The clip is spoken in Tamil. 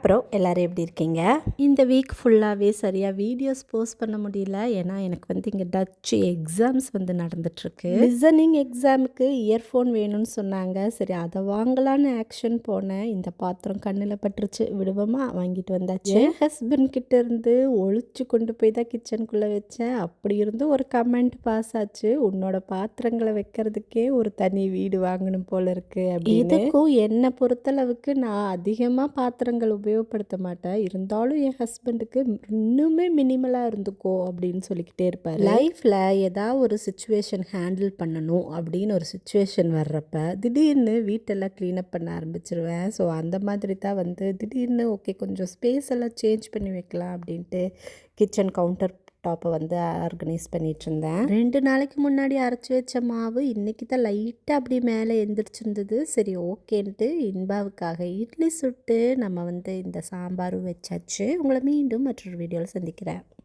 அப்புறம் எல்லோரும் எப்படி இருக்கீங்க? இந்த வீக் ஃபுல்லாகவே சரியாக வீடியோஸ் போஸ்ட் பண்ண முடியல. ஏன்னா எனக்கு வந்து இங்கே டச்சு எக்ஸாம்ஸ் வந்து நடந்துட்டுருக்கு. லிசனிங் எக்ஸாமுக்கு இயர்ஃபோன் வேணும்னு சொன்னாங்க. சரி அதை வாங்கலான்னு ஆக்ஷன் போனேன். இந்த பாத்திரம் கண்ணில் பட்டுருச்சு, விடுவோமா, வாங்கிட்டு வந்தாச்சு. என் ஹஸ்பண்ட் கிட்ட இருந்து ஒழிச்சு கொண்டு போய் தான் கிச்சனுக்குள்ளே வச்சேன். அப்படி இருந்து ஒரு கமெண்ட் பாஸ் ஆச்சு, உன்னோட பாத்திரங்களை வைக்கிறதுக்கே ஒரு தனி வீடு வாங்கணும் போல இருக்கு அப்படின்னு. இதுக்கும் என்னை பொறுத்தளவுக்கு நான் அதிகமாக பாத்திரங்கள் உபயோகப்படுத்த மாட்டேன். இருந்தாலும் என் ஹஸ்பண்டுக்கு இன்னுமே மினிமலாக இருந்துக்கோ அப்படின்னு சொல்லிக்கிட்டே இருப்பார். லைஃப்பில் ஏதாவது ஒரு சுச்சுவேஷன் ஹேண்டில் பண்ணணும் அப்படின்னு ஒரு சுச்சுவேஷன் வர்றப்ப திடீர்னு வீட்டெல்லாம் க்ளீனப் பண்ண ஆரம்பிச்சிருவேன். ஸோ அந்த மாதிரி தான் வந்து திடீர்னு ஓகே கொஞ்சம் ஸ்பேஸ் எல்லாம் சேஞ்ச் பண்ணி வைக்கலாம் அப்படின்ட்டு கிச்சன் கவுண்டர் டாப்பை வந்து ஆர்கனைஸ் பண்ணிகிட்டு இருந்தேன். 2 நாளைக்கு முன்னாடி அரைச்சி வச்ச மாவு இன்றைக்கி தான் லைட்டாக அப்படி மேலே எழுந்திரிச்சிருந்தது. சரி ஓகேன்ட்டு இன்பாவுக்காக இட்லி சுட்டு நம்ம வந்து இந்த சாம்பாரும் வச்சாச்சு. உங்களை மீண்டும் மற்றொரு வீடியோவில் சந்திக்கிறேன்.